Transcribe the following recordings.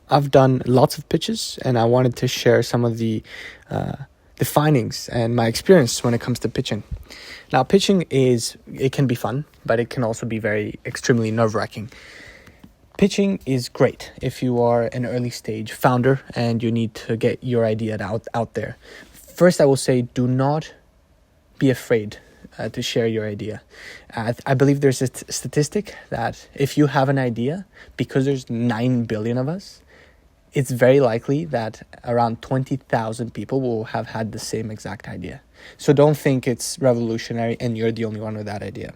I've done lots of pitches, and I wanted to share some of the findings and my experience when it comes to pitching. Now, pitching it can be fun, but it can also be extremely nerve-wracking. Pitching is great if you are an early stage founder and you need to get your idea out there. First, I will say, do not be afraid to share your idea. I believe there's a statistic that if you have an idea, because there's 9 billion of us, it's very likely that around 20,000 people will have had the same exact idea. So don't think it's revolutionary and you're the only one with that idea.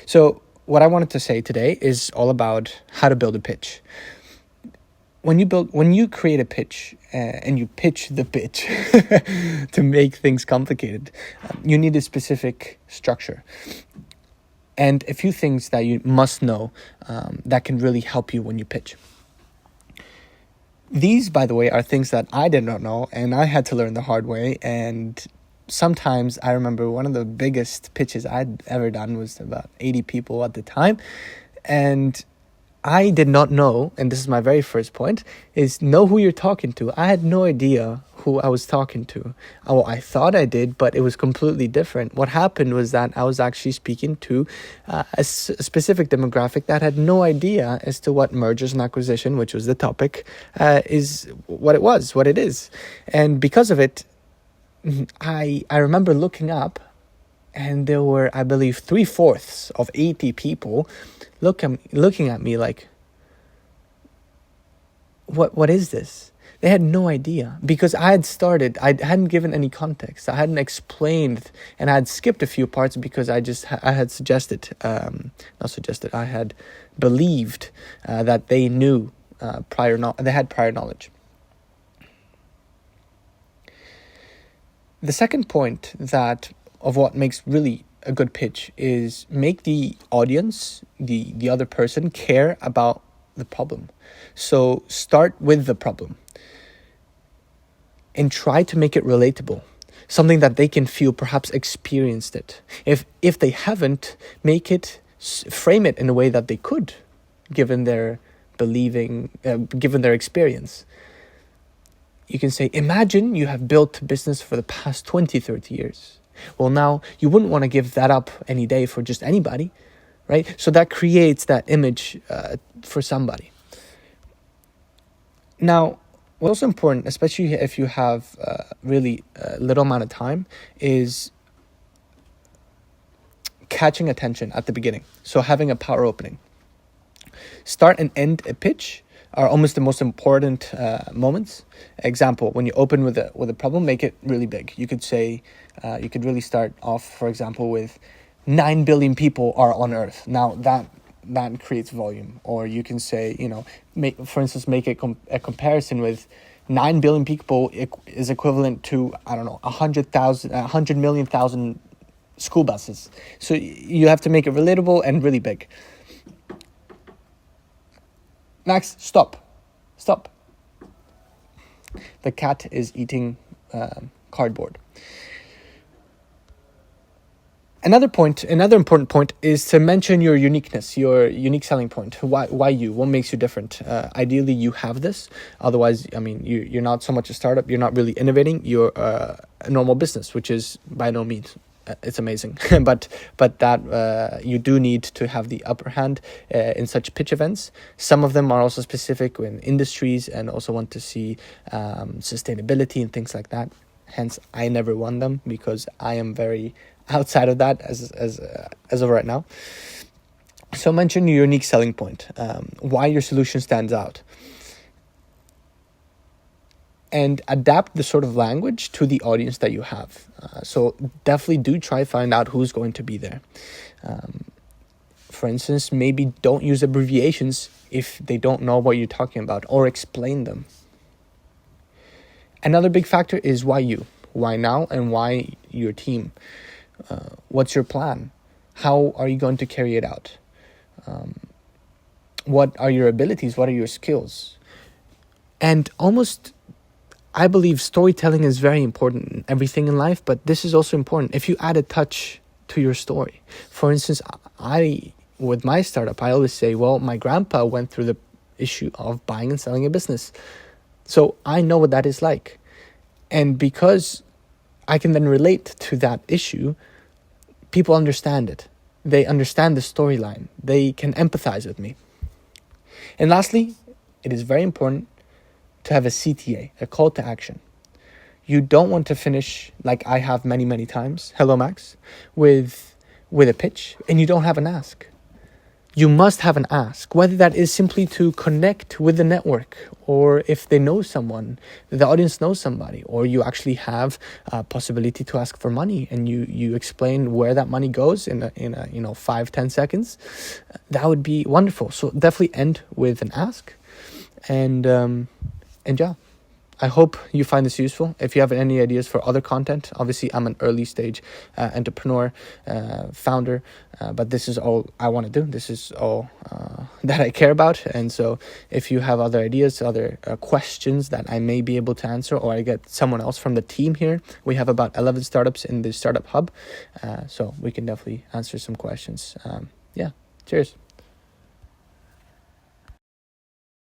So what I wanted to say today is all about how to build a pitch. When you create a pitch and you pitch the pitch to make things complicated, you need a specific structure and a few things that you must know that can really help you when you pitch. These, by the way, are things that I did not know and I had to learn the hard way. And sometimes I remember one of the biggest pitches I'd ever done was about 80 people at the time. And I did not know, and this is my very first point, is know who you're talking to. I had no idea who I was talking to. Oh, I thought I did, but it was completely different. What happened was that I was actually speaking to a specific demographic that had no idea as to what mergers and acquisition, which was the topic, is what it is. And because of it, I remember looking up, and there were, I believe, 3/4 of 80 people looking at me like, what is this? They had no idea, because I hadn't given any context. I hadn't explained, and I had skipped a few parts because I had I had believed that they knew they had prior knowledge. The second point of what makes really a good pitch is make the audience, the other person, care about the problem. So start with the problem and try to make it relatable, something that they can feel, perhaps experienced it. If they haven't, frame it in a way that they could, given their given their experience. You can say, imagine you have built a business for the past 20, 30 years. Well, now you wouldn't want to give that up any day for just anybody, right? So that creates that image for somebody. Now, what's also important, especially if you have really little amount of time, is catching attention at the beginning. So having a power opening. Start and end a pitch are almost the most important moments. Example, when you open with a problem, make it really big. You could say, you could really start off, for example, with 9 billion people are on Earth. Now that creates volume. Or you can say, make a comparison with 9 billion people is equivalent to, 100 million school buses. So you have to make it relatable and really big. Next, stop. The cat is eating cardboard. Another important point is to mention your uniqueness, your unique selling point. Why you? What makes you different? Ideally, you have this. Otherwise, you're not so much a startup. You're not really innovating. You're a normal business, which is by no means. It's amazing, but that you do need to have the upper hand in such pitch events. Some of them are also specific in industries and also want to see sustainability and things like that. Hence, I never won them because I am very outside of that as of right now. So mention your unique selling point, why your solution stands out. And adapt the sort of language to the audience that you have. So definitely do try find out who's going to be there. For instance, maybe don't use abbreviations if they don't know what you're talking about, or explain them. Another big factor is why you? Why now and why your team? What's your plan? How are you going to carry it out? What are your abilities? What are your skills? And I believe storytelling is very important in everything in life, but this is also important. If you add a touch to your story. For instance, with my startup, I always say, well, my grandpa went through issue of buying and selling a business. So I know what that is like. And because I can then relate to that issue, people understand it. They understand the storyline. They can empathize with me. And lastly, it is very important to have a CTA, a call to action. You don't want to finish, like I have many, many times, hello Max, with a pitch, and you don't have an ask. You must have an ask, whether that is simply to connect with the network, or if they know someone, the audience knows somebody, or you actually have a possibility to ask for money and you explain where that money goes in a 5-10 seconds. That would be wonderful. So definitely end with an ask, and yeah. I hope you find this useful. If you have any ideas for other content, obviously I'm an early stage entrepreneur, founder, but this is all I want to do. This is all that I care about. And so if you have other ideas, other questions that I may be able to answer, or I get someone else from the team here, we have about 11 startups in the Startup Hub. So we can definitely answer some questions. Yeah, cheers.